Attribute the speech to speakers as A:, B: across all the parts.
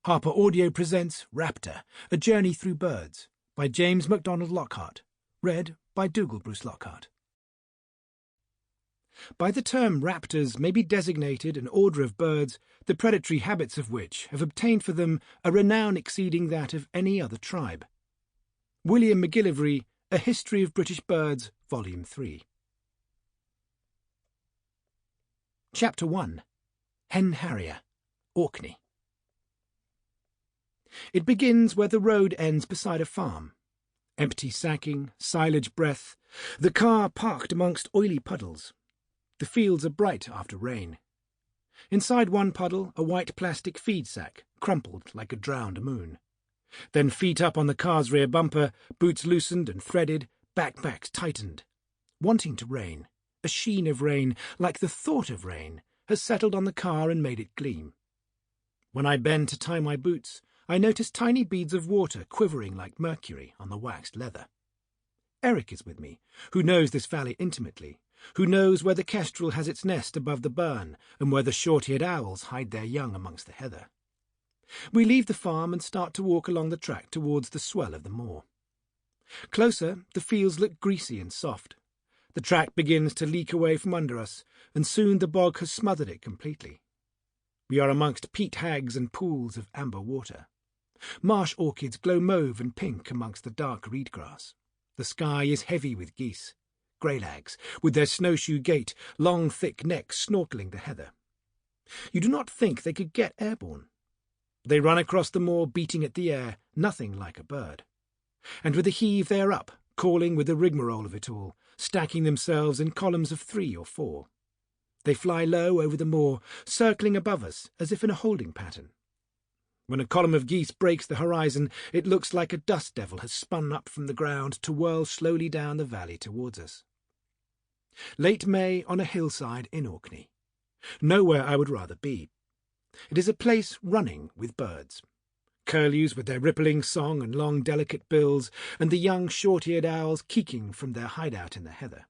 A: Harper Audio presents Raptor, A Journey Through Birds, by James Macdonald Lockhart, read by Dugald Bruce-Lockhart. By the term raptors may be designated an order of birds, the predatory habits of which have obtained for them a renown exceeding that of any other tribe. William McGillivray, A History of British Birds, Volume 3. Chapter 1. Hen Harrier, Orkney. It begins where the road ends beside a farm. Empty sacking, silage breath, the car parked amongst oily puddles. The fields are bright after rain. Inside one puddle, a white plastic feed sack, crumpled like a drowned moon. Then feet up on the car's rear bumper, boots loosened and threaded, backpacks tightened. Wanting to rain, a sheen of rain, like the thought of rain, has settled on the car and made it gleam. When I bend to tie my boots, I notice tiny beads of water quivering like mercury on the waxed leather. Eric is with me, who knows this valley intimately, who knows where the kestrel has its nest above the burn and where the short-eared owls hide their young amongst the heather. We leave the farm and start to walk along the track towards the swell of the moor. Closer, the fields look greasy and soft. The track begins to leak away from under us, and soon the bog has smothered it completely. We are amongst peat hags and pools of amber water. Marsh orchids glow mauve and pink amongst the dark reed grass. The sky is heavy with geese, greylags, with their snowshoe gait, long thick necks snorkeling the heather. You do not think they could get airborne. They run across the moor beating at the air, nothing like a bird. And with a heave they are up, calling with the rigmarole of it all, stacking themselves in columns of 3 or 4. They fly low over the moor, circling above us as if in a holding pattern. When a column of geese breaks the horizon, it looks like a dust devil has spun up from the ground to whirl slowly down the valley towards us. Late May on a hillside in Orkney. Nowhere I would rather be. It is a place running with birds. Curlews with their rippling song and long delicate bills, and the young short-eared owls keeking from their hideout in the heather.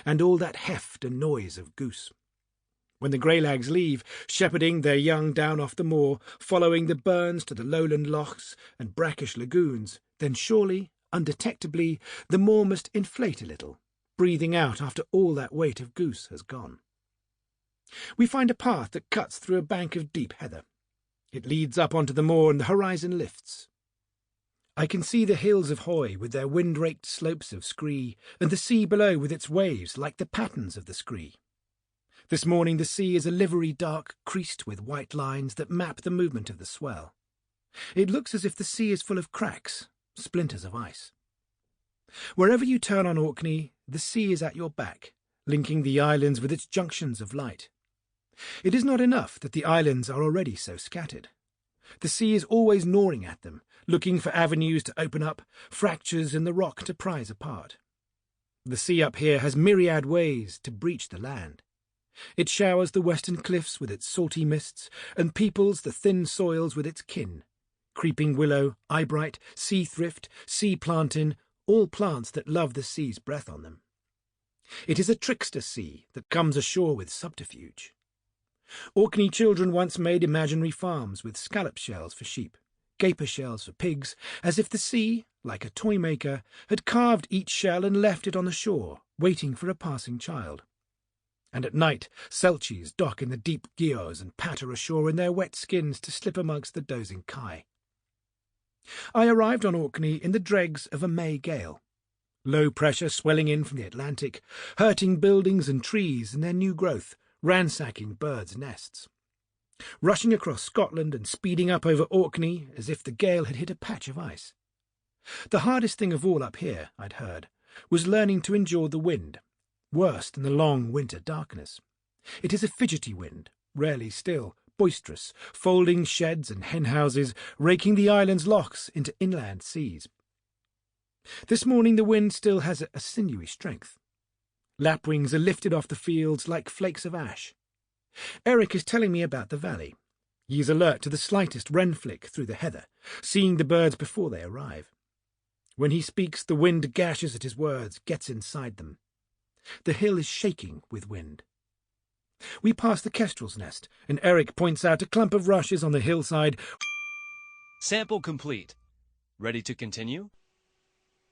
A: And all that heft and noise of goose. When the greylags leave, shepherding their young down off the moor, following the burns to the lowland lochs and brackish lagoons, then surely, undetectably, the moor must inflate a little, breathing out after all that weight of goose has gone. We find a path that cuts through a bank of deep heather. It leads up onto the moor and the horizon lifts. I can see the hills of Hoy with their wind-raked slopes of scree, and the sea below with its waves like the patterns of the scree. This morning the sea is a livery dark, creased with white lines that map the movement of the swell. It looks as if the sea is full of cracks, splinters of ice. Wherever you turn on Orkney, the sea is at your back, linking the islands with its junctions of light. It is not enough that the islands are already so scattered. The sea is always gnawing at them, looking for avenues to open up, fractures in the rock to prise apart. The sea up here has myriad ways to breach the land. It showers the western cliffs with its salty mists, and peoples the thin soils with its kin. Creeping willow, eyebright, sea thrift, sea plantain, all plants that love the sea's breath on them. It is a trickster sea that comes ashore with subterfuge. Orkney children once made imaginary farms with scallop shells for sheep, gaper shells for pigs, as if the sea, like a toy maker, had carved each shell and left it on the shore, waiting for a passing child. And at night selchies dock in the deep geos and patter ashore in their wet skins to slip amongst the dozing kai. I arrived on Orkney in the dregs of a May gale. Low pressure swelling in from the Atlantic, hurting buildings and trees and their new growth, ransacking birds' nests. Rushing across Scotland and speeding up over Orkney as if the gale had hit a patch of ice. The hardest thing of all up here, I'd heard, was learning to endure the wind. Worse than the long winter darkness. It is a fidgety wind, rarely still, boisterous, folding sheds and hen-houses, raking the island's lochs into inland seas. This morning the wind still has a sinewy strength. Lapwings are lifted off the fields like flakes of ash. Eric is telling me about the valley. He is alert to the slightest wren flick through the heather, seeing the birds before they arrive. When he speaks, the wind gashes at his words, gets inside them. The hill is shaking with wind. We pass the kestrel's nest, and Eric points out a clump of rushes on the hillside
B: Sample complete. Ready to continue?